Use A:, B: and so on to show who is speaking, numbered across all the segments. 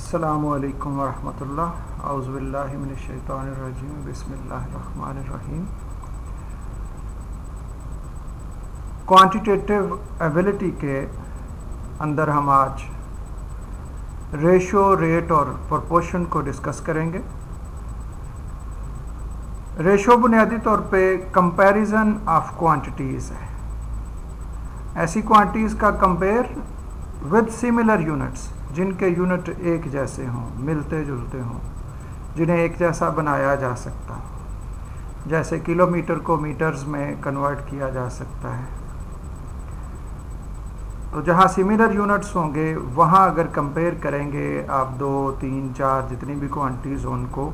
A: अस्सलामुअलैकुम वरहमतुल्लाह औज़ुबिल्लाहि मिनश्शैतानिर्रजीम बिस्मिल्लाहिर्रहमानिर्रहीम। Quantitative ability के अंदर हम आज रेशो, रेट और प्रोपोर्शन को डिस्कस करेंगे। रेशो बुनियादी तौर पे कंपैरिजन ऑफ क्वांटिटीज़ है, ऐसी क्वांटिटीज़ का कंपेयर विद सिमिलर यूनिट्स जिनके यूनिट एक जैसे हों, मिलते जुलते हों, जिन्हें एक जैसा बनाया जा सकता हो। जैसे किलोमीटर को मीटर्स में कन्वर्ट किया जा सकता है, तो जहाँ सिमिलर यूनिट्स होंगे वहाँ अगर कंपेयर करेंगे आप 2, 3, 4 जितनी भी क्वांटिटीज़ हों उनको,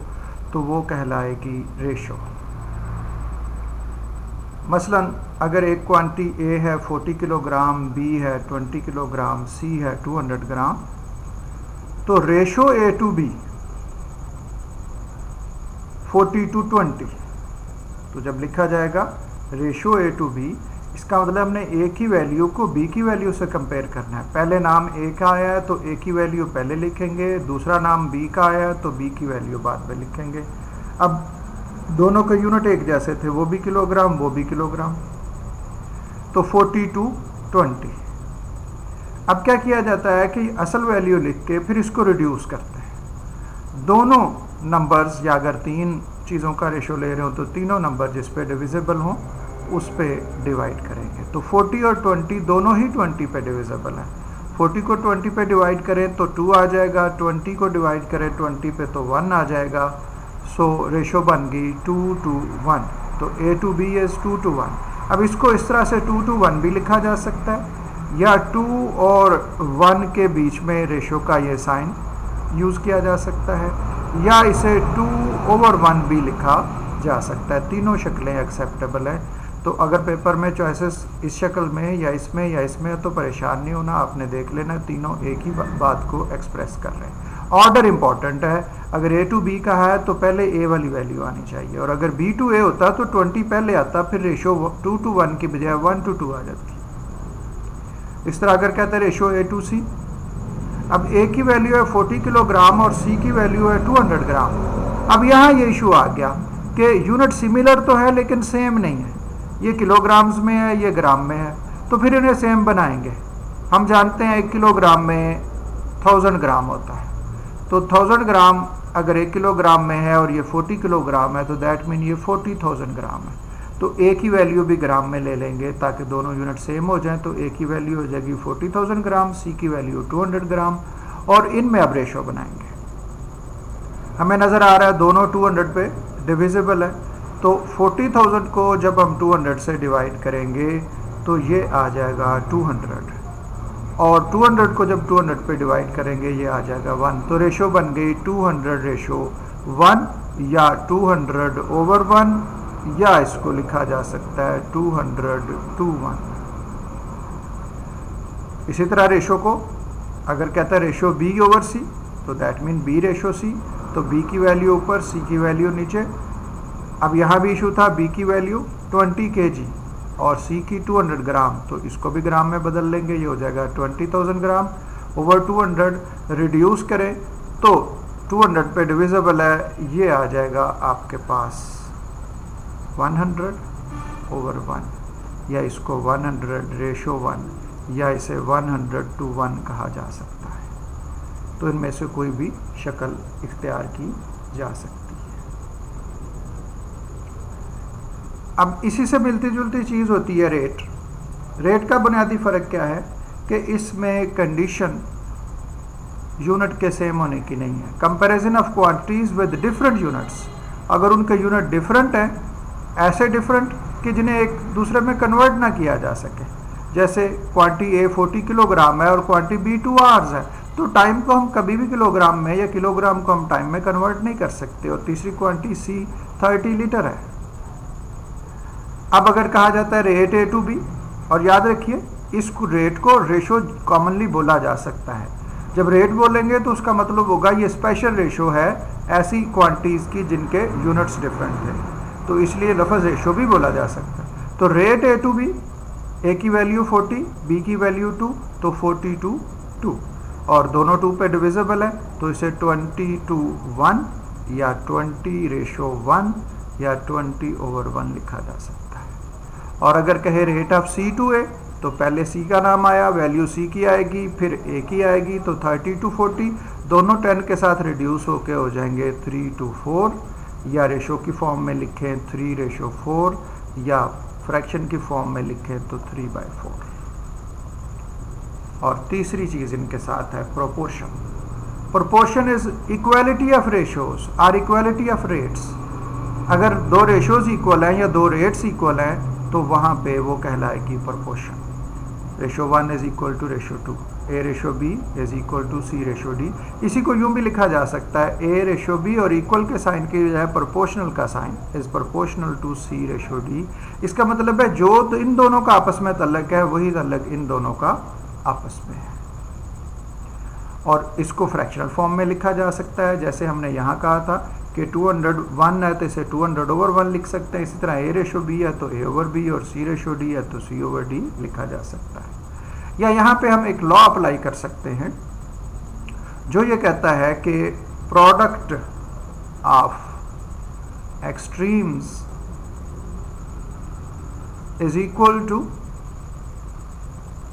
A: तो वो कहलाएगी रेशो। मसलन अगर एक क्वांटिटी ए है 40 किलोग्राम, बी है 20 किलोग्राम, सी है 200 ग्राम, तो रेशो ए टू बी 40:20। तो जब लिखा जाएगा रेशो ए टू बी, इसका मतलब हमने ए की वैल्यू को बी की वैल्यू से कंपेयर करना है। पहले नाम ए का आया है तो ए की वैल्यू पहले लिखेंगे, दूसरा नाम बी का आया है तो बी की वैल्यू बाद में लिखेंगे। अब दोनों के यूनिट एक जैसे थे, वो भी किलोग्राम वो भी किलोग्राम, तो 40:20। अब क्या किया जाता है कि असल वैल्यू लिख के फिर इसको रिड्यूस करते हैं। दोनों नंबर्स या अगर 3 चीज़ों का रेशो ले रहे हो तो तीनों नंबर जिस पे डिविजिबल हों उस पे डिवाइड करेंगे। तो 40 और 20 दोनों ही 20 पे डिविजिबल हैं। 40 को 20 पे डिवाइड करें तो 2 आ जाएगा, 20 को डिवाइड करें 20 पे तो 1 आ जाएगा। सो रेशो बन गई 2:1। तो ए टू बी इज़ 2:1। अब इसको इस तरह से 2:1 भी लिखा जा सकता है, या 2 और 1 के बीच में रेशो का ये साइन यूज़ किया जा सकता है, या इसे 2/1 भी लिखा जा सकता है। तीनों शक्लें एक्सेप्टेबल हैं। तो अगर पेपर में चॉइसेस इस शक्ल में या इसमें तो परेशान नहीं होना, आपने देख लेना तीनों एक ही बात को एक्सप्रेस कर रहे हैं। ऑर्डर इंपॉर्टेंट है। अगर ए टू बी का है तो पहले ए वाली वैल्यू आनी चाहिए, और अगर बी टू ए होता तो 20 पहले आता, फिर रेशो 2:1 की बजाय 1:2 आ जाती। इस तरह अगर कहते हैं रेशो ए टू सी, अब ए की वैल्यू है 40 किलोग्राम और सी की वैल्यू है 200 ग्राम। अब यहाँ ये इशू आ गया कि यूनिट सिमिलर तो है लेकिन सेम नहीं है, ये किलोग्राम्स में है ये ग्राम में है, तो फिर इन्हें सेम बनाएंगे। हम जानते हैं 1 किलोग्राम में 1000 ग्राम होता है, तो 1000 ग्राम अगर 1 किलोग्राम में है और ये 40 किलोग्राम है तो दैट मीन ये 40,000 ग्राम है। तो ए की वैल्यू भी ग्राम में ले लेंगे ताकि दोनों यूनिट सेम हो जाएं। तो ए की वैल्यू हो जाएगी 40,000 ग्राम, सी की वैल्यू 200 ग्राम, और इनमें अब रेशो बनाएंगे। हमें नज़र आ रहा है दोनों 200 पे डिविजिबल है, तो 40,000 को जब हम 200 से डिवाइड करेंगे तो ये आ जाएगा 200, और 200 को जब 200 पे डिवाइड करेंगे ये आ जाएगा 1। तो रेशो बन गई 200:1, या 200/1, या इसको लिखा जा सकता है 200:1। इसी तरह रेशो को अगर कहता है रेशो B/C, तो that mean B ratio C, तो B की वैल्यू ऊपर, C की वैल्यू नीचे। अब यहाँ भी इशू था, B की वैल्यू 20 kg और C की 200 ग्राम, तो इसको भी ग्राम में बदल लेंगे, ये हो जाएगा 20,000 ग्राम ओवर 200। रिड्यूस करें तो 200 पे डिविजिबल है, ये आ जाएगा आपके पास 100/1, या इसको 100:1, या इसे 100:1 कहा जा सकता है। तो इनमें से कोई भी शक्ल इख्तियार की जा सकती है। अब इसी से मिलती जुलती चीज़ होती है रेट। रेट का बुनियादी फ़र्क क्या है कि इसमें कंडीशन यूनिट के सेम होने की नहीं है। Comparison of quantities with different units, अगर उनके यूनिट डिफरेंट हैं, ऐसे डिफरेंट कि जिन्हें एक दूसरे में कन्वर्ट ना किया जा सके, जैसे क्वांटिटी ए 40 किलोग्राम है और क्वांटिटी बी 2 आवर्स है, तो टाइम को हम कभी भी किलोग्राम में, या किलोग्राम को हम टाइम में कन्वर्ट नहीं कर सकते। और तीसरी क्वांटिटी सी 30 लीटर है। अब अगर कहा जाता है रेट ए टू बी, और याद रखिए इस रेट को रेशो कॉमनली बोला जा सकता है। जब रेट बोलेंगे तो उसका मतलब होगा ये स्पेशल रेशो है ऐसी क्वांटिटीज़ की जिनके यूनिट्स डिफरेंट थे, तो इसलिए लफ्ज़ रेशो भी बोला जा सकता है। तो रेट ए टू बी, ए की वैल्यू 40, बी की वैल्यू 2, तो 40:2। और दोनों 2 पे डिविजिबल है, तो इसे 20:1 या 20:1 या 20/1 लिखा जा सकता है। और अगर कहे रेट ऑफ C/A तो पहले C का नाम आया, वैल्यू C की आएगी, फिर A की आएगी, तो 30:40 दोनों 10 के साथ रिड्यूस होके हो जाएंगे 3:4, या रेशो की फॉर्म में लिखें 3:4 या फ्रैक्शन की फॉर्म में लिखें तो 3/4। और तीसरी चीज़ इनके साथ है proportion. Proportion is equality of ratios और इक्वालिटी ऑफ रेट्स। अगर 2 रेशोज इक्वल हैं या 2 रेट्स इक्वल हैं तो वहाँ पे वो कहलाएगी proportion. Ratio 1 is equal to ratio 2, A/B is equal to C/D। इसी को यूँ भी लिखा जा सकता है A/B और इक्वल के साइन की बजाय प्रोपोर्शनल का sign is proportional to C/D। इसका मतलब है जो तो इन दोनों का आपस में तल्लक है वही तल्लक इन दोनों का आपस में है। और इसको फ्रैक्शनल फॉर्म में लिखा जा सकता है, जैसे हमने यहाँ कहा था कि 201 है तो इसे 200/1 लिख सकते हैं। इसी तरह A/B है तो A/B और C/D है तो C/D लिखा जा सकता है। या यहाँ पे हम एक लॉ अप्लाई कर सकते हैं जो ये कहता है कि product of extremes is equal to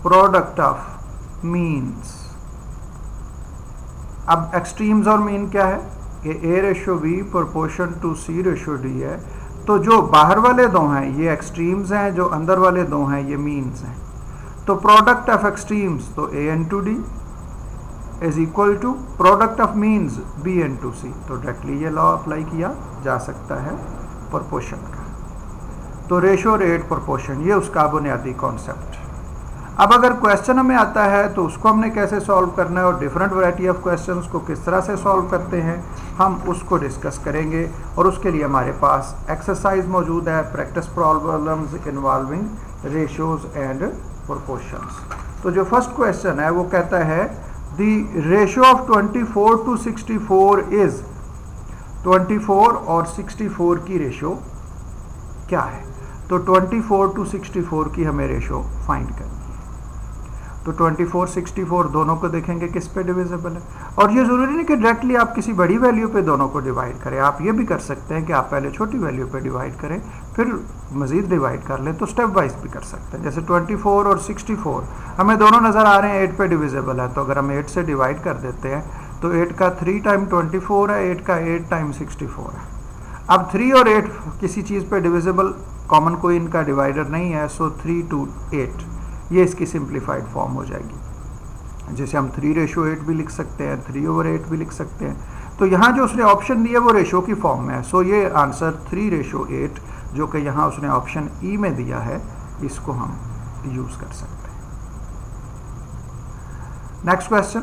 A: product of means. अब एक्सट्रीम्स और मीन क्या है कि A/B प्रोपोर्शन टू C/D है, तो जो बाहर वाले दो हैं ये एक्सट्रीम्स हैं, जो अंदर वाले दो हैं ये मीन्स हैं। तो प्रोडक्ट ऑफ एक्सट्रीम्स तो A/D is equal to product of means B/C। तो डायरेक्टली ये लॉ अप्लाई किया जा सकता है प्रोपोर्शन का। तो रेशो रेट प्रोपोर्शन ये उसका बुनियादी कॉन्सेप्ट। अब अगर क्वेश्चन हमें आता है तो उसको हमने कैसे सॉल्व करना है और डिफरेंट वैरायटी ऑफ क्वेश्चंस को किस तरह से सॉल्व करते हैं हम उसको डिस्कस करेंगे। और उसके लिए हमारे पास एक्सरसाइज मौजूद है, practice problems involving ratios and proportions. तो जो फर्स्ट क्वेश्चन है वो कहता है the ratio of 24 to 64 is 24 और 64 की रेशो क्या है। तो 24 to 64 की हमें रेशो फाइंड करनी है। तो 24 64 दोनों को देखेंगे किस पे डिविजिबल है। और ये ज़रूरी नहीं कि डायरेक्टली आप किसी बड़ी वैल्यू पे दोनों को डिवाइड करें, आप ये भी कर सकते हैं कि आप पहले छोटी वैल्यू पे डिवाइड करें फिर मज़ीद डिवाइड कर लें। तो स्टेप वाइज भी कर सकते हैं। जैसे 24 और 64 हमें दोनों नज़र आ रहे हैं 8 पे डिविजिबल है, तो अगर हम 8 से डिवाइड कर देते हैं तो 8 का 3 टाइम 24 है, 8 का 8 टाइम 64 है। अब 3 और 8 किसी चीज़ पे डिविजिबल कॉमन कोई इनका डिवाइडर नहीं है, सो 3 to 8 ये इसकी सिंप्लीफाइड फॉर्म हो जाएगी। जैसे हम 3/8 भी लिख सकते हैं, 3/8 भी लिख सकते हैं। तो यहाँ जो उसने ऑप्शन दिया वो रेशो की फॉर्म में है, सो ये आंसर 3/8 जो कि यहाँ उसने ऑप्शन ई में दिया है इसको हम यूज़ कर सकते हैं। Next question,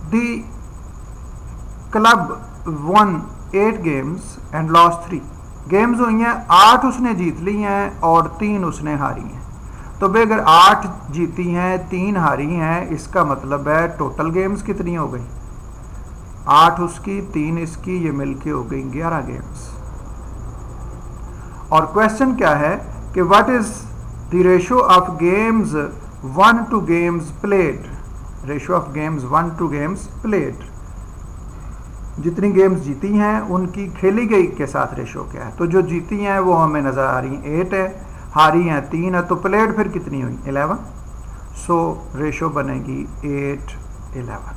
A: the club won 8 games and lost 3। Games हुई हैं 8 उसने जीत ली हैं और 3 उसने हारी हैं। तो भाई अगर 8 जीती हैं 3 हारी हैं इसका मतलब है टोटल गेम्स कितनी हो गई, 8 उसकी 3 इसकी, ये मिलके हो गई 11 गेम्स। और क्वेश्चन क्या है कि what is the ratio of games 1 to games played. Ratio of games 1 to games played, जितनी गेम्स जीती हैं उनकी खेली गई के साथ रेशो क्या है। तो जो जीती हैं वो हमें नज़र आ रही हैं 8 है, हारी हैं 3 है, तो प्लेड फिर कितनी हुई 11। सो रेशो बनेगी 8:11।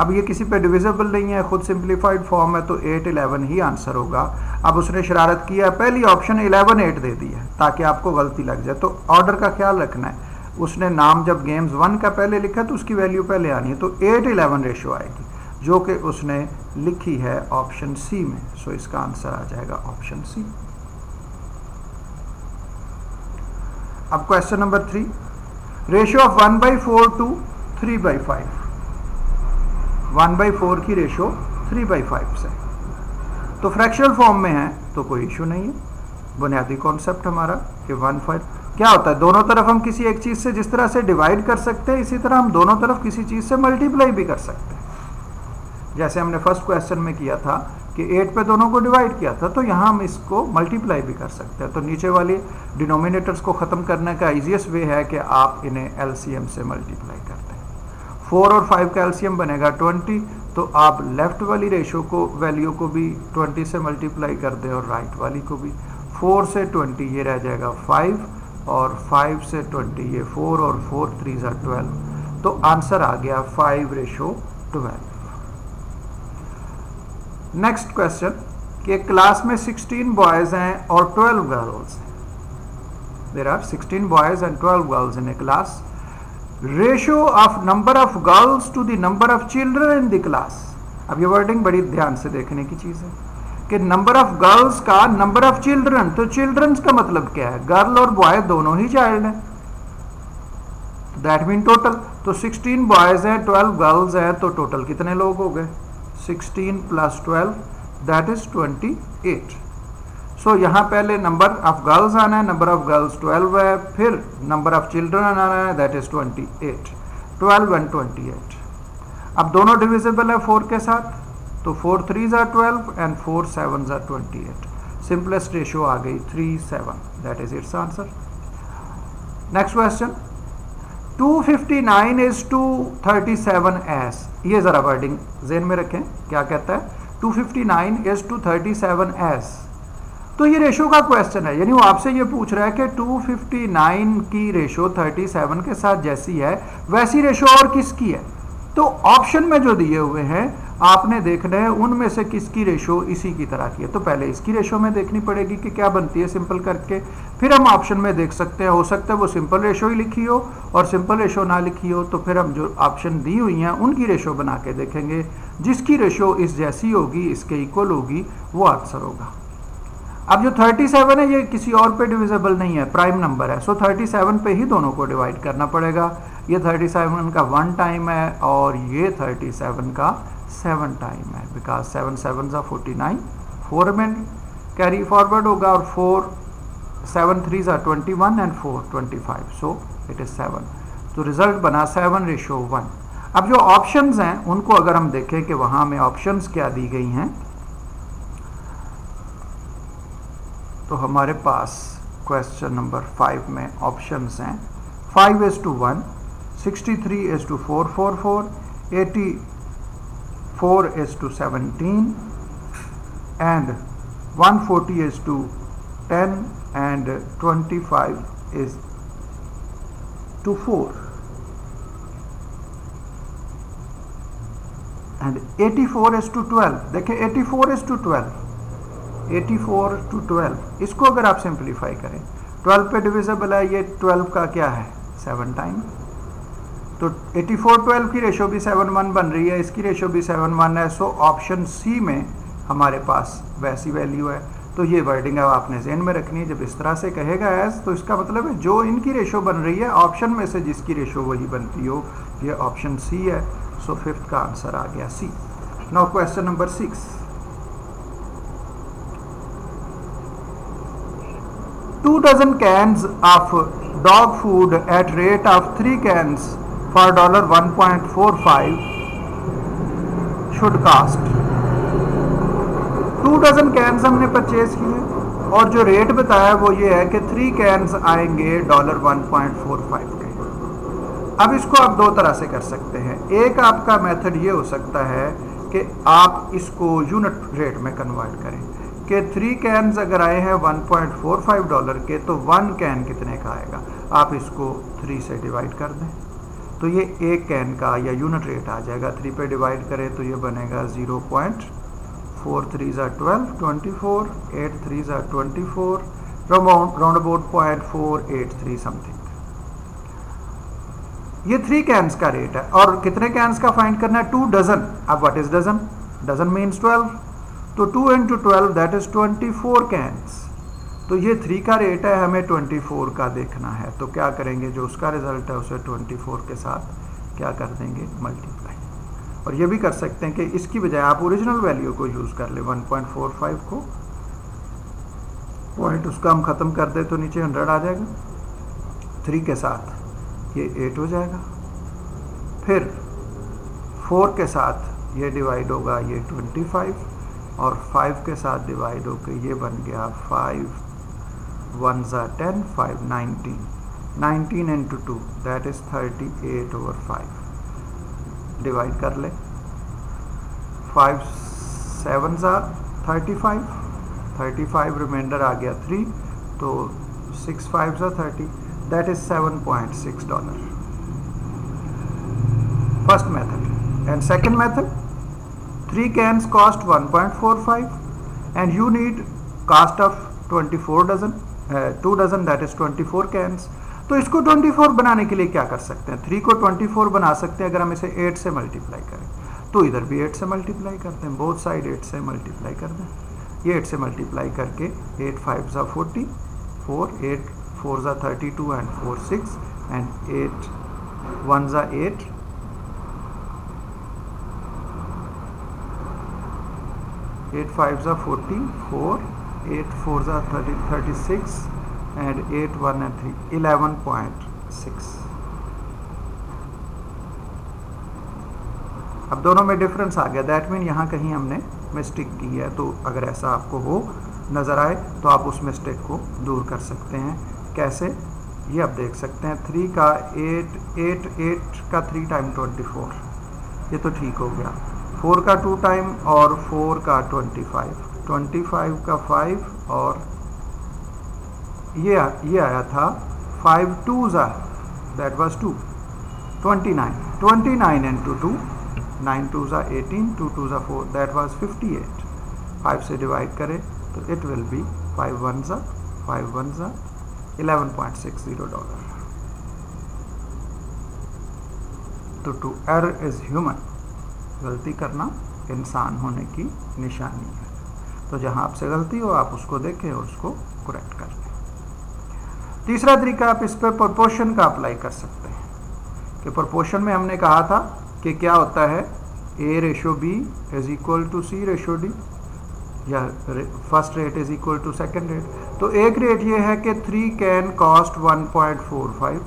A: अब ये किसी पे डिविजिबल नहीं है, खुद सिंप्लीफाइड फॉर्म है, तो 8:11 ही आंसर होगा। अब उसने शरारत किया, पहली ऑप्शन 11:8 दे दी है ताकि आपको गलती लग जाए। तो ऑर्डर का ख्याल रखना है, उसने नाम जब गेम्स 1 का पहले लिखा तो उसकी वैल्यू पहले आनी है, तो 8:11 रेशो आएगी जो कि उसने लिखी है ऑप्शन सी में। सो इसका आंसर आ जाएगा ऑप्शन सी। अब question number 3, ratio of 1/4 to 3/5। 1/4 की रेशो 3/5 से, तो फ्रैक्शनल फॉर्म में है तो कोई इशू नहीं है। बुनियादी कॉन्सेप्ट हमारा कि 1/5 क्या होता है, दोनों तरफ हम किसी एक चीज़ से जिस तरह से डिवाइड कर सकते हैं इसी तरह हम दोनों तरफ किसी चीज़ से मल्टीप्लाई भी कर सकते हैं। जैसे हमने फर्स्ट क्वेश्चन में किया था कि 8 पे दोनों को डिवाइड किया था, तो यहाँ हम इसको मल्टीप्लाई भी कर सकते हैं। तो नीचे वाली डिनोमिनेटर्स को ख़त्म करने का ईजीएस्ट वे है कि आप इन्हें एलसीएम से मल्टीप्लाई करते हैं। 4 और 5 का एलसीएम बनेगा 20, तो आप लेफ्ट वाली रेशो को वैल्यू को भी 20 से मल्टीप्लाई कर दें और राइट वाली को भी। 4 से 20 ये रह जाएगा 5, और 5 से 20 ये 4, और 4 3 ज़ा 12, तो आंसर आ गया 5:12। नेक्स्ट क्वेश्चन कि क्लास में 16 बॉयज़ हैं और 12 गर्ल्स हैं। There are 16 boys and 12 girls in a class. Ratio of number of girls to the number of children in the class. अब ये वर्डिंग बड़ी ध्यान से देखने की चीज़ है कि नंबर ऑफ गर्ल्स का नंबर ऑफ चिल्ड्रन, तो चिल्ड्रंस का मतलब क्या है, गर्ल और बॉय दोनों ही चाइल्ड हैं, दैट मीन टोटल। तो 16 बॉयज़ हैं 12 गर्ल्स हैं, तो टोटल कितने लोग हो गए, 16 + 12 दैट इज 28। सो यहाँ पहले नंबर ऑफ गर्ल्स आना है, नंबर ऑफ गर्ल्स 12 है, फिर नंबर ऑफ चिल्ड्रन आना है दैट इज 28। 12 and 28। अब दोनों डिविजिबल है 4 के साथ, तो 4 3 ज़ा 12 एंड 4 7 ज़ा 28। सिंपलेस्ट रेशियो आ गई 3 7, that is it's answer. Next question, 259 is to 37 as। ये जरा वर्डिंग जेन में रखें, क्या कहता है, 259 is to 37 as। तो ये रेशो का क्वेश्चन है, यानी वो आपसे ये पूछ रहा है कि 259 की रेशो 37 के साथ जैसी है वैसी रेशो और किसकी है। तो ऑप्शन में जो दिए हुए हैं आपने देखना है उनमें से किसकी रेशो इसी की तरह की है। तो पहले इसकी रेशो में देखनी पड़ेगी कि क्या बनती है सिंपल करके, फिर हम ऑप्शन में देख सकते हैं, हो सकता है वो सिंपल रेशो ही लिखी हो और सिंपल रेशो ना लिखी हो, तो फिर हम जो ऑप्शन दी हुई हैं उनकी रेशो बना के देखेंगे, जिसकी रेशो इस जैसी होगी, इसके इक्वल होगी, वो आंसर होगा। अब जो 37 है ये किसी और पे डिविजिबल नहीं है, प्राइम नंबर है, सो 37 पे ही दोनों को डिवाइड करना पड़ेगा। ये 37 का 1 टाइम है और ये 37 का 7 टाइम है, बिकॉज 7 7 ज़ा 49, 4 में कैरी फॉरवर्ड होगा, और 4 7 3 ज़ा 21 एंड 4 25, सो इट इज़ 7। तो रिजल्ट बना 7:1। अब जो ऑप्शंस हैं उनको अगर हम देखें कि वहाँ में ऑप्शंस क्या दी गई हैं, तो हमारे पास क्वेश्चन नंबर 5 में ऑप्शंस हैं 5:1, 63:444, 84:17 and 140:10 and 25:4 and 84:12। देखिए 84:12, 84:12, इसको अगर आप सिंप्लीफाई करें 12 पे डिविजिबल है, ये 12 का क्या है 7 टाइम, तो 84:12 की रेशो भी 7:1 बन रही है, इसकी रेशो भी 7:1 है। सो ऑप्शन सी में हमारे पास वैसी वैल्यू है। तो ये वर्डिंग है आपने ज़हन में रखनी है, जब इस तरह से कहेगा एज, तो इसका मतलब है जो इनकी रेशो बन रही है ऑप्शन में से जिसकी रेशो वही बनती हो, ये ऑप्शन सी है। सो 5th का आंसर आ गया C. Now question number 6, 2 dozen cans of dog food at rate of 3 cans for $1.45 should cost। 2 dozen cans हमने परचेज किए और जो रेट बताया वो ये है कि 3 cans आएंगे $1.45 के। अब इसको आप दो तरह से कर सकते हैं। एक आपका मेथड ये हो सकता है कि आप इसको यूनिट रेट में कन्वर्ट करें कि 3 कैन्स अगर आए हैं $1.45 के, तो 1 कैन कितने का आएगा, आप इसको 3 से डिवाइड कर दें, तो ये 1 कैन का या यूनिट रेट आ जाएगा। 3 पे डिवाइड करें तो ये बनेगा 0.4 3 ज़ा 12 24, 8 3 ज़ा 24, राउंड अबाउट 0.483 समथिंग। ये 3 कैन्स का रेट है और कितने कैन्स का फाइंड करना है, 2 डजन। अब what is dozen, dozen means 12, तो 2 into 12 दैट इज 24 कैन्स। तो ये 3 का रेट है, हमें 24 का देखना है, तो क्या करेंगे, जो उसका रिजल्ट है उसे 24 के साथ क्या कर देंगे, मल्टीप्लाई। और ये भी कर सकते हैं कि इसकी बजाय आप ओरिजिनल वैल्यू को यूज़ कर ले, 1.45 को पॉइंट उसका हम ख़त्म कर दे तो नीचे 100 आ जाएगा, 3 के साथ ये 8 हो जाएगा, फिर 4 के साथ ये डिवाइड होगा ये 25, और 5 के साथ डिवाइड होकर ये बन गया 5 1 ज़ा 10, 5 19, 19 इंटू 2 दैट इज़ 38/5। डिवाइड कर ले, 5 7 ज़ा 35, 35 रिमाइंडर आ गया 3, तो 6 5 ज़ा 30, that is $7.6। First method. And second method, 3 cans cost 1.45 and you need cost of 24 dozen, 2 dozen that is 24 cans। तो इसको 24 बनाने के लिए क्या कर सकते हैं, 3 को 24 बना सकते हैं अगर हम इसे 8 से मल्टीप्लाई करें, तो इधर भी 8 से मल्टीप्लाई करते हैं, बोथ साइड 8 से मल्टीप्लाई कर दें। ये 8 से मल्टीप्लाई करके 8 5 ज़ा 40, 4 8 4 ज़ा 32 and 4 6 and 8 1 ज़ा 8, 8 5 ज़ा 40, 4 8 4 ज़ा 36 and 8 1 and 3 11.6। अब दोनों में डिफरेंस आ गया, दैट मीन यहाँ कहीं हमने मिस्टेक की है। तो अगर ऐसा आपको हो नज़र आए तो आप उस मिस्टेक को दूर कर सकते हैं। कैसे, ये आप देख सकते हैं 3 का 8 8 8 का 3 टाइम 24, ये तो ठीक हो गया। 4 का 2 टाइम और 4 का 25, 25 का 5 और ये आया था 5 2 ज़ा दैट वाज 2, 29 29 इंटू 2, 9 2 ज़ा 18, 2 2 ज़ा 4 दैट वाज 58। 5 से डिवाइड करें तो इट विल बी 5 1 ज़ा $11.60। तो टू एरर इज ह्यूमन, गलती करना इंसान होने की निशानी है। तो जहां आपसे गलती हो आप उसको देखें और उसको करेक्ट कर लें। तीसरा तरीका, आप इस पर प्रोपोर्शन का अप्लाई कर सकते हैं कि प्रोपोर्शन में हमने कहा था कि क्या होता है, A/B is equal to C/D या first rate is equal to second rate. तो एक रेट ये है कि 3 कैन कॉस्ट 1.45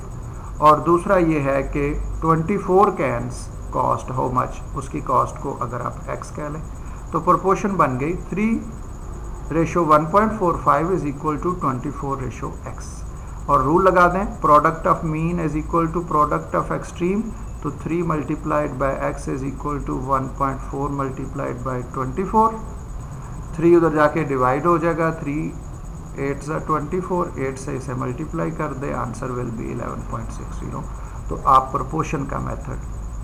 A: और दूसरा ये है कि 24 कैन्स कॉस्ट हाउ मच, उसकी कॉस्ट को अगर आप x कह लें तो प्रोपोर्शन बन गई 3/1.45 इज इक्वल टू 24/x। और रूल लगा दें, product of mean is equal to product of extreme, तो 3 multiplied by x is equal to 1.4 multiplied by 24। 3 उधर जाके डिवाइड हो जाएगा, 3 8 ज़ा 24, 8 से इसे मल्टीप्लाई कर दे, आंसर विल बी 11.60। तो आप प्रोपोर्शन का मेथड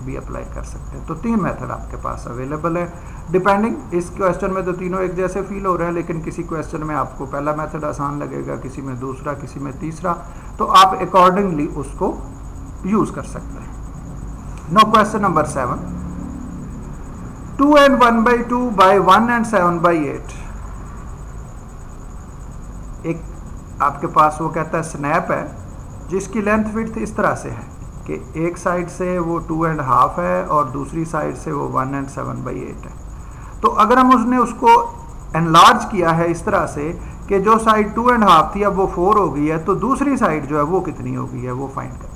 A: भी अप्लाई कर सकते हैं। तो 3 मेथड आपके पास अवेलेबल है, डिपेंडिंग। इस क्वेश्चन में तो तीनों एक जैसे फील हो रहे हैं, लेकिन किसी क्वेश्चन में आपको पहला मेथड आसान लगेगा, किसी में दूसरा, किसी में तीसरा, तो आप अकॉर्डिंगली उसको यूज कर सकते हैं। No question number 7, 2 and 1/2 by 1 and 7/8। एक आपके पास वो कहता है स्नैप है जिसकी लेंथ विड्थ इस तरह से है कि एक साइड से वो 2.5 है और दूसरी साइड से वो 1 and 7/8 है। तो अगर हम उसको एनलार्ज किया है इस तरह से कि जो साइड 2.5 थी अब वो 4 हो गई है, तो दूसरी साइड जो है वो कितनी हो गई है वो फाइंड करनी है।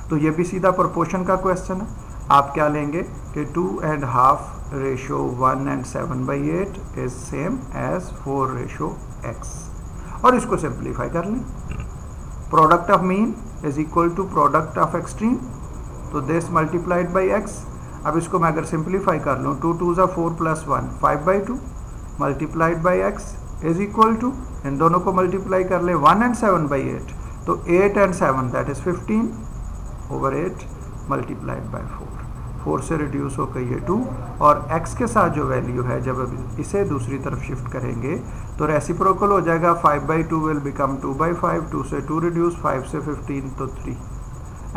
A: तो ये भी सीधा प्रोपोर्शन का क्वेश्चन है। आप क्या लेंगे कि 2.5/1 and 7/8 is same as 4/x और इसको सिंप्लीफाई कर लें। Product of mean is equal to product of extreme, तो दिस मल्टीप्लाइड बाई x। अब इसको मैं अगर सिंप्लीफाई कर लूँ, 2 2 ज़ा 4 + 1 5/2 multiplied by x is equal to, इन दोनों को मल्टीप्लाई कर ले 1 and 7/8, तो 8 and 7 that is 15/8 multiplied by 4 से रिड्यूस होकर ये 2 और x के साथ जो वैल्यू है जब इसे दूसरी तरफ शिफ्ट करेंगे तो रेसिप्रोकल हो जाएगा, 5/2 विल बिकम 2/5, 2 से 2 रिड्यूस, 5 से 15 तो 3,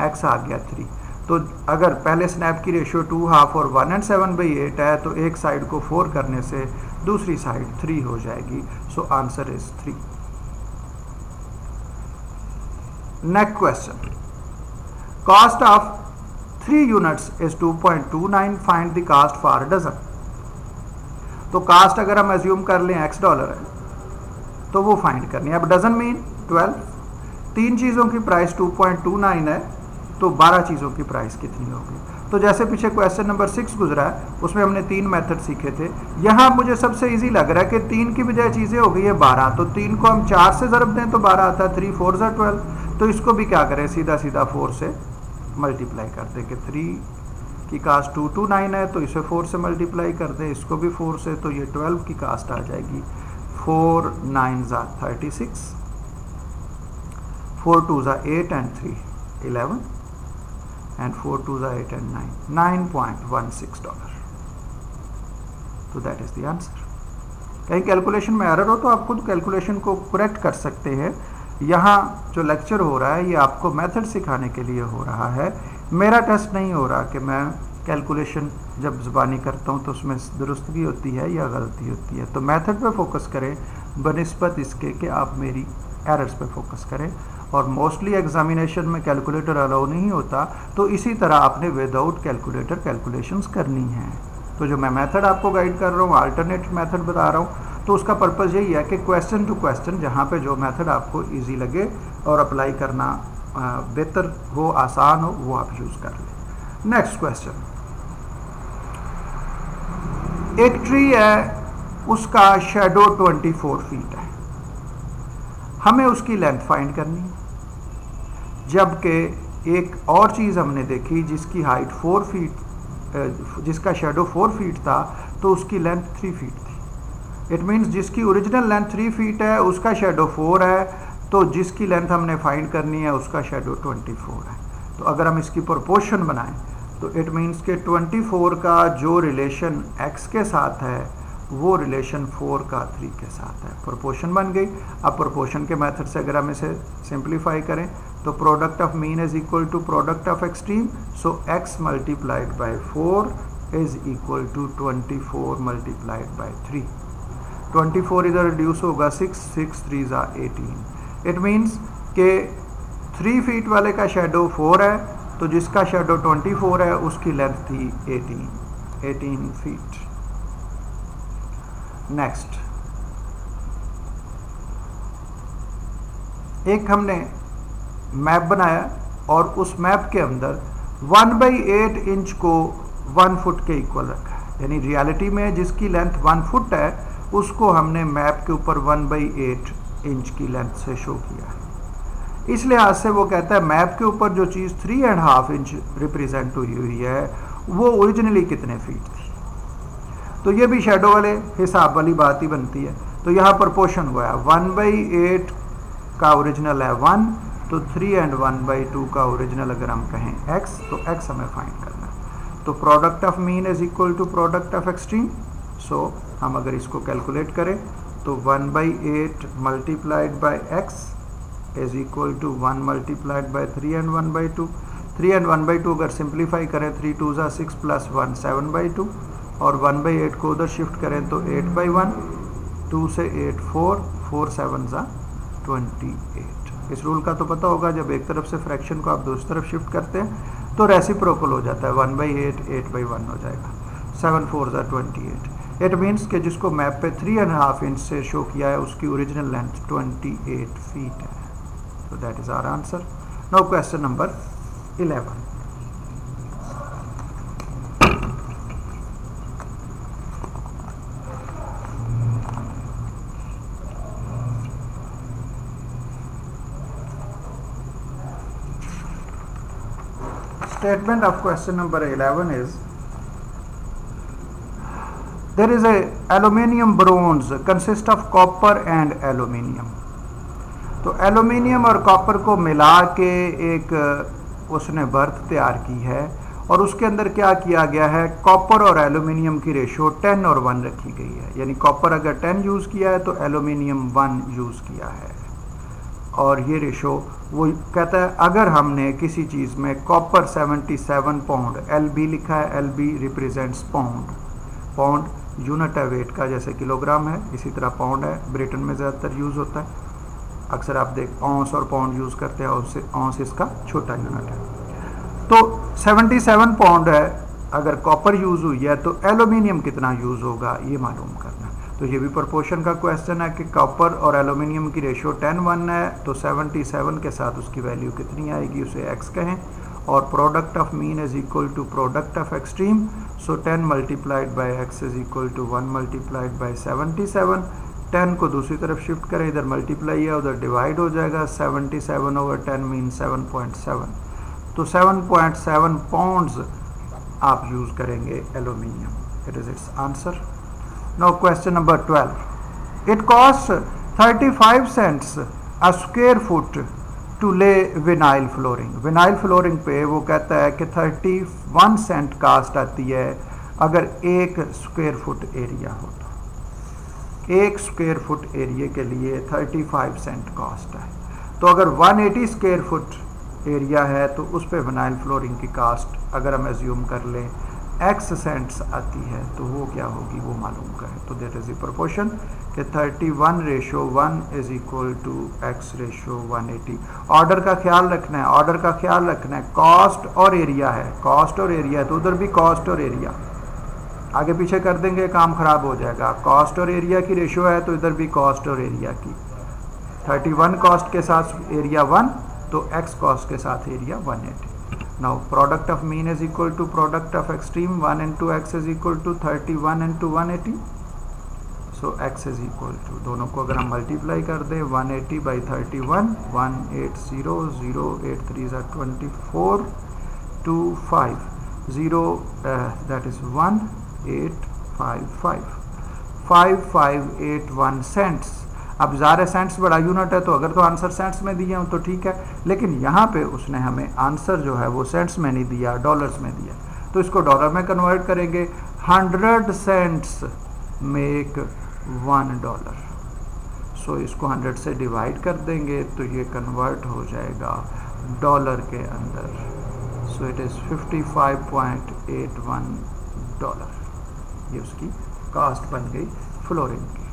A: x आ गया 3। तो अगर पहले स्नैप की रेशियो 2.5 और 1 and 7/8 है तो एक साइड को 4 करने से दूसरी साइड 3 हो जाएगी। So answer is 3। Next question, cost of 3 units is 2.29, find the cost for dozen. तो कास्ट अगर हम एज्यूम कर लें $x है तो वो फाइंड करनी है। अब डजन मीन 12, 3 चीज़ों की प्राइस 2.29 है तो 12 चीज़ों की प्राइस कितनी होगी। तो जैसे पीछे क्वेश्चन नंबर 6 गुजरा है उसमें हमने 3 मेथड सीखे थे। यहाँ मुझे सबसे इजी लग रहा है कि 3 की बजाय चीज़ें हो गई है 12, तो 3 को हम 4 से ज़रब दें तो 12 आता है, 3 4 ज़ा 12, तो इसको भी क्या करें, सीधा सीधा 4 से मल्टीप्लाई कर दें कि 3 की कास्ट 229 है तो इसे 4 से मल्टीप्लाई कर दें, इसको भी 4 से, तो ये 12 की कास्ट आ जाएगी 4 9 ज़ा 36, 4 2 ज़ा 8 एंड 3 11 and 4 2 are 8 and 9 $9.16. तो दैट इज द आंसर। कहीं कैलकुलेशन में एरर हो तो आप खुद कैलकुलेशन को करेक्ट कर सकते हैं। यहाँ जो लेक्चर हो रहा है ये आपको मेथड सिखाने के लिए हो रहा है, मेरा टेस्ट नहीं हो रहा कि मैं कैलकुलेशन जब ज़बानी करता हूँ तो उसमें दुरुस्तगी होती है या गलती होती है। तो मेथड पे फोकस करें बनिस्बत इसके कि आप मेरी एरर्स पे फोकस करें। और मोस्टली एग्जामिनेशन में कैलकुलेटर अलाउ नहीं होता, तो इसी तरह आपने विदाउट कैलकुलेटर कैलकुलेशंस करनी है। तो जो मैं मेथड आपको गाइड कर रहा हूँ, अल्टरनेट मेथड बता रहा हूँ, तो उसका पर्पज़ यही है कि क्वेश्चन टू क्वेश्चन जहाँ पे जो मेथड आपको इजी लगे और अप्लाई करना बेहतर हो, आसान हो, वो आप यूज़ कर लें। नेक्स्ट क्वेश्चन, एक ट्री है उसका शेडो 24 फीट है, हमें उसकी लेंथ फाइंड करनी है। जबकि एक और चीज़ हमने देखी जिसकी हाइट 4 फीट, जिसका शेडो 4 फीट था तो उसकी लेंथ 3 फीट थी। इट मीन्स जिसकी ओरिजिनल लेंथ 3 फीट है उसका शेडो 4 है, तो जिसकी लेंथ हमने फाइंड करनी है उसका शेडो 24 है। तो अगर हम इसकी प्रोपोर्शन बनाएं तो इट मीन्स के 24 का जो रिलेशन x के साथ है वो रिलेशन 4 का 3 के साथ है। प्रोपोर्शन बन गई। अब प्रोपोर्शन के मेथड से अगर हम इसे सिंप्लीफाई करें तो product of mean is equal to product of extreme, so x multiplied by 4 is equal to 24 multiplied by 3। 24 इधर रिड्यूस होगा 6, 6 3 ज़ा 18। इट मीन्स के 3 फीट वाले का शेडो 4 है, तो जिसका शेडो 24 है उसकी लेंथ थी 18 फीट। नेक्स्ट, एक हमने मैप बनाया और उस मैप के अंदर 1/8 इंच को 1 फुट के इक्वल रखा है, यानी रियलिटी में जिसकी लेंथ 1 फुट है उसको हमने मैप के ऊपर 1/8 इंच की लेंथ से शो किया है। इस लिहाज से वो कहता है मैप के ऊपर जो चीज़ 3.5 इंच रिप्रेजेंट हुई है वो ओरिजिनली कितने फीट थी। तो ये भी शेडो वाले हिसाब वाली बात ही बनती है। तो यहाँ प्रोपोर्शन हुआ है 1/8 का ओरिजिनल है 1, तो 3 एंड 1/2 का ओरिजिनल अगर हम कहें x, तो x हमें फाइंड करना है। तो product of mean is equal to product of extreme. So हम अगर इसको कैलकुलेट करें तो 1/8 multiplied by x is equal to 1 multiplied by 3 and 1/2। 3 and 1/2 अगर सिंप्लीफाई करें 3 2 ज़ा 6 प्लस 1 7/2, और 1/8 को उधर शिफ्ट करें तो 8/1, 2 से 8 4, 4 7 ज़ा 28। इस रूल का तो पता होगा, जब एक तरफ से फ्रैक्शन को आप दूसरी तरफ शिफ्ट करते हैं तो रेसिप्रोकल हो जाता है, 1/8 8/1 हो जाएगा, 7 4 ज़ा 28। इट मीन्स कि जिसको मैप पे 3.5 इंच से शो किया है उसकी ओरिजिनल लेंथ 28 फीट है। तो that is our answer. Now question number 11। Statement of question number 11 is there is a aluminium bronze consist of copper and aluminium। तो एलुमिनियम और कॉपर को मिला के एक उसने बर्थ तैयार की है और उसके अंदर क्या किया गया है, कॉपर और एलुमिनियम की रेशो 10 और 1 रखी गई है। यानी कॉपर अगर 10 यूज़ किया है तो एलुमिनियम 1 यूज़ किया है। और ये रेशो वो कहता है अगर हमने किसी चीज़ में कॉपर 77 पाउंड, LB लिखा है, LB represents pound, pound unit है वेट का, जैसे किलोग्राम है इसी तरह पाउंड है, ब्रिटेन में ज़्यादातर यूज़ होता है। अक्सर आप देख औंस और पाउंड यूज़ करते हैं, औंस इसका छोटा यूनिट है। तो 77 पाउंड है अगर कॉपर यूज़ हुई है तो एलुमिनियम कितना यूज़ होगा ये मालूम करना। तो ये भी प्रोपोर्शन का क्वेश्चन है कि कॉपर और एलुमिनियम की रेशो 10:1 है, तो 77 के साथ उसकी वैल्यू कितनी आएगी, उसे x कहें, और product of mean is equal to product of extreme, so 10 multiplied by x is equal to 1 multiplied by 77। 10 को दूसरी तरफ शिफ्ट करें, इधर मल्टीप्लाई है उधर डिवाइड हो जाएगा, 77 ओवर 10 मीन 7.7, तो 7.7 पाउंड्स आप यूज़ करेंगे aluminium. It is its answer. Now question number 12, it cost 35 cents a square foot to lay vinyl flooring. Vinyl flooring पे वो कहता है कि 31 सेंट कास्ट आती है अगर 1 स्क्वेयर फुट एरिया हो तो। 1 स्क्वेयर फुट एरिया के लिए 35 सेंट कॉस्ट है। तो अगर 180 स्क्वेयर फुट एरिया है तो उस पे विनाइल फ्लोरिंग की कास्ट अगर हम एज्यूम कर लें x सेंट्स आती है तो वो क्या होगी वो मालूम करें। तो दैट इज़ द प्रोपोर्शन कि 31:1 is equal to x ratio 180। Order का ख्याल रखना है, ऑर्डर का ख्याल रखना है। कॉस्ट और एरिया है, कॉस्ट और एरिया है तो उधर भी कॉस्ट और एरिया, आगे पीछे कर देंगे काम ख़राब हो जाएगा। कॉस्ट और एरिया की रेशो है तो इधर भी कॉस्ट और एरिया की। 31 कॉस्ट के साथ एरिया 1 तो x कॉस्ट के साथ area 180। Now product of mean is equal to product of extreme, 1 into x is equal to 31 into 180। So x is equal to, दोनों को अगर हम मल्टीप्लाई कर दें 180 बाई 31, 180, 0 8 3 24, 2 5 0 दैट इज 1855 5581 सेंट्स। अब ज़ाहिर सेंट्स बड़ा यूनिट है तो अगर तो आंसर सेंट्स में दिए हों तो ठीक है, लेकिन यहाँ पे उसने हमें आंसर जो है वो सेंट्स में नहीं दिया, डॉलर्स में दिया। तो इसको डॉलर में कन्वर्ट करेंगे। 100 सेंट्स मेक $1। सो इसको 100 से डिवाइड कर देंगे तो ये कन्वर्ट हो जाएगा डॉलर के अंदर। सो इट इज़ $55.81। ये उसकी कास्ट बन गई फ्लोरिंग की।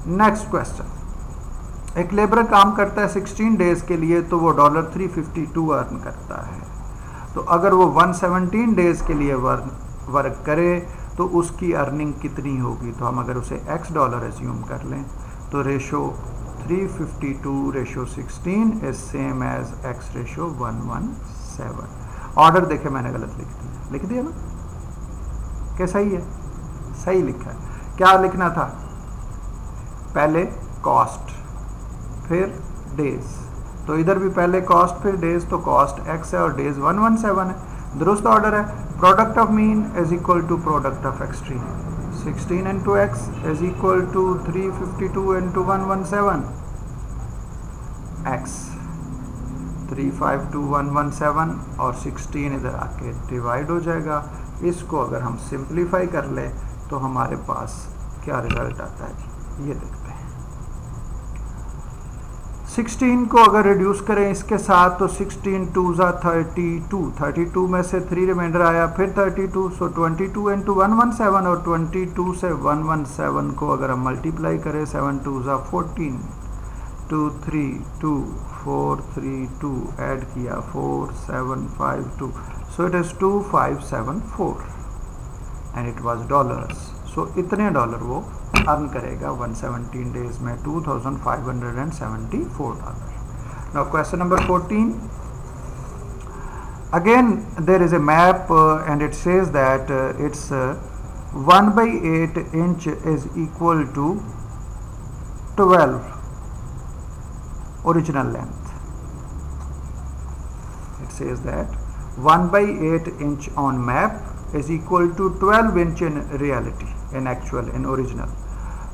A: नेक्स्ट क्वेश्चन, एक लेबर काम करता है 16 डेज के लिए तो वो $352 अर्न करता है। तो अगर वो 117 डेज के लिए वर्क करे तो उसकी अर्निंग कितनी होगी। तो हम अगर उसे x डॉलर एज्यूम कर लें तो ratio 352 ratio 16 is same as x ratio 117। Order देखे मैंने गलत लिख दिया ना, क्या सही है? सही लिखा है। क्या लिखना था? पहले कॉस्ट फिर डेज, तो इधर भी पहले कॉस्ट फिर डेज, तो कॉस्ट x है और डेज 117 है। दुरुस्त ऑर्डर है। Product of mean is equal to product of extreme, 16 into x is equal to 352 into 117 x, 352,117 और 16 इधर आके डिवाइड हो जाएगा। इसको अगर हम सिंप्लीफाई कर लें तो हमारे पास क्या रिजल्ट आता है जी, ये देखते हैं। 16 को अगर रिड्यूस करें इसके साथ तो 16 2 32, 32 में से 3 रिमाइंडर आया फिर 32, सो 22 इंटू 117 और 22 से 117 को अगर हम मल्टीप्लाई करें 7 2 14, 2 3 2 4 3 2 ऐड किया 4 7 5 2, so it is 2574 and it was dollars. सो इतने डॉलर वो अर्न करेगा 117 डेज में, $2,574। Now question number 14, again there is a map and it says that it's 1/8 inch is equal to 12 original length. It says that 1/8 inch on map is equal to 12 inch in reality, in actual, in original.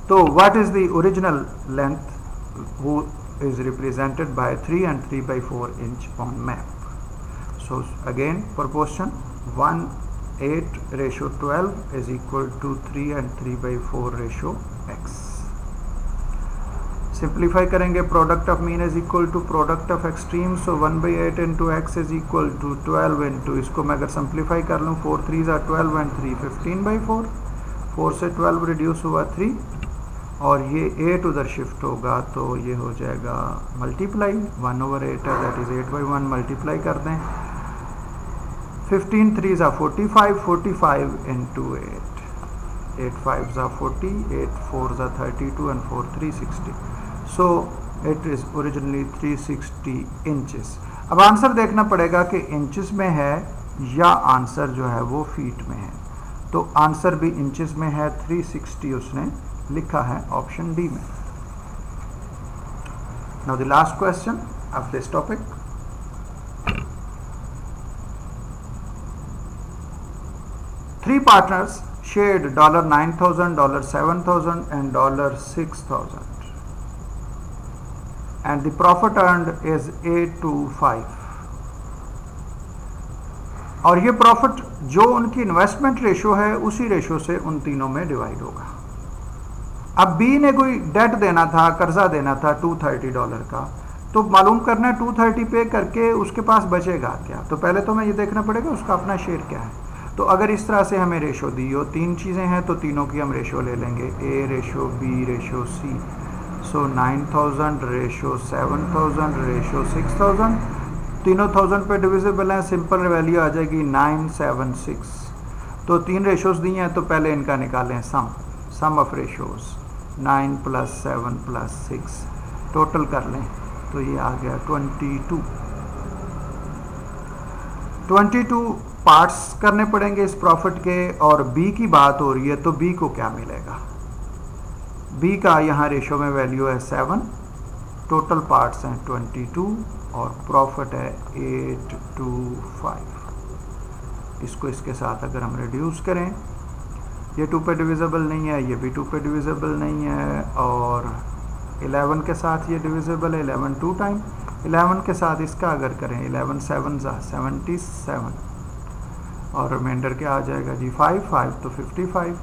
A: So what is the original length who is represented by 3 and 3/4 inch on map? So again proportion 1/8 ratio 12 is equal to 3 and 3/4 ratio x. Simplify करेंगे, product of mean is equal to product of extreme, so 1/8 into x is equal to 12 into, इसको मैं अगर simplify कर लूँ 4 3 12 and 3 15/4, 4 से 12 reduce हुआ 3 और ये 8 उधर शिफ्ट होगा तो ये हो जाएगा मल्टीप्लाई 1/8 है, दैट इज 8/1 मल्टीप्लाई कर दें। 15 3 45, 45 into 8, 8 5 40, 8 4 32 and 4 360. So it is originally 360 inches. अब आंसर देखना पड़ेगा कि इंचेस में है या आंसर जो है वो फीट में है। तो आंसर भी इंचेस में है, 360 उसने लिखा है ऑप्शन डी में। Now the last question of this topic. Three partners shared $9,000, $7,000 and $6,000 and the profit earned is 825। और ये प्रॉफिट जो उनकी इन्वेस्टमेंट रेशो है उसी रेशो से उन तीनों में डिवाइड होगा। अब बी ने कोई डेट देना था, कर्जा देना था $230 का, तो मालूम करना है 230 पे करके उसके पास बचेगा क्या। तो पहले तो हमें ये देखना पड़ेगा उसका अपना शेयर क्या है। तो अगर इस तरह से हमें रेशो दी हो, तीन चीज़ें हैं तो तीनों की हम रेशो ले लेंगे, ए रेशो बी रेशो सी। सो 9,000 रेशो 7,000 रेशो 6,000, तीनों 1000 पे डिविजिबल हैं, सिंपल वैल्यू आ जाएगी 976। तो तीन रेशोज़ दी हैं तो पहले इनका निकालें सम ऑफ रेशोज़, 9 + 7 + 6 टोटल कर लें तो ये आ गया 22 पार्ट्स करने पड़ेंगे इस प्रॉफिट के। और बी की बात हो रही है तो बी को क्या मिलेगा। बी का यहाँ रेशो में वैल्यू है 7, टोटल पार्ट्स हैं 22 और प्रॉफिट है 825। इसको इसके साथ अगर हम रिड्यूस करें, ये 2 पे डिविजिबल नहीं है, ये भी 2 पे डिविजिबल नहीं है, और 11 के साथ ये डिविजिबल है, 11 2 टाइम। 11 के साथ इसका अगर करें 11 7 77 और रिमाइंडर क्या आ जाएगा जी 5 तो 55।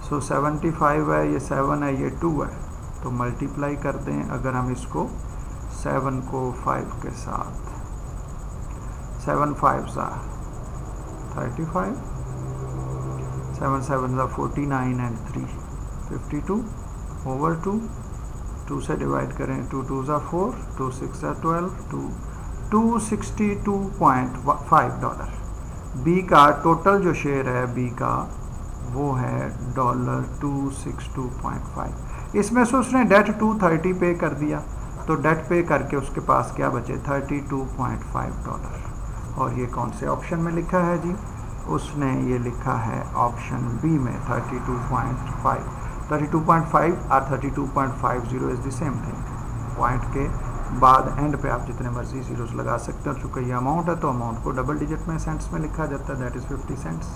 A: सो 75 है, ये 7 है, ये 2 है, तो मल्टीप्लाई कर दें अगर हम इसको 7 को 5 के साथ, 7 5 35, 7 7 49 एंड 3 52 ओवर 2 से डिवाइड करें, 2 2 4, 2 6 12, 262.5 बी का टोटल जो शेयर है बी का वो है $262.5। इसमें से उसने डेट 230 पे कर दिया, तो डेट पे करके उसके पास क्या बचे $32.5। और ये कौन से ऑप्शन में लिखा है जी, उसने ये लिखा है ऑप्शन बी में 32.5 और 32.50 is the same thing. Point के बाद एंड पे आप जितने मर्जी जीरोस लगा सकते हो, चूँकि ये अमाउंट है तो अमाउंट को डबल डिजिट में सेंट्स में लिखा जाता है, दैट इज़ 50 सेंट्स।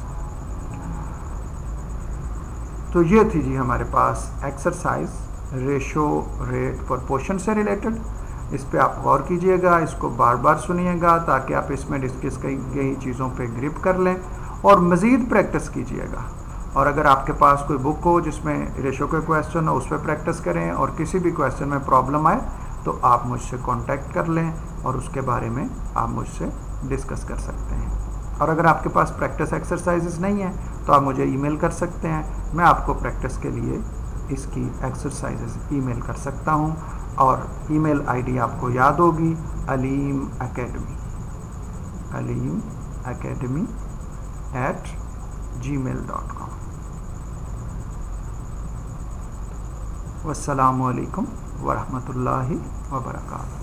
A: तो ये थी जी हमारे पास एक्सरसाइज रेशो रेट प्रोपोर्शन से रिलेटेड। इस पे आप गौर कीजिएगा, इसको बार बार सुनिएगा ताकि आप इसमें डिस्कस की गई चीज़ों पे ग्रिप कर लें और मज़ीद प्रैक्टिस कीजिएगा। और अगर आपके पास कोई बुक हो जिसमें रेशो के क्वेश्चन हो उस पर प्रैक्टिस करें, और किसी भी क्वेश्चन में प्रॉब्लम आए तो आप मुझसे कांटेक्ट कर लें और उसके बारे में आप मुझसे डिस्कस कर सकते हैं। और अगर आपके पास प्रैक्टिस एक्सरसाइजेस नहीं है तो आप मुझे ईमेल कर सकते हैं, मैं आपको प्रैक्टिस के लिए इसकी एक्सरसाइजेस ईमेल कर सकता हूं। और ईमेल आईडी आपको याद होगी, aleemacademy@gmail.com। वस्सलामु अलैकुम वरहमतुल्लाहि वबरकातुहू।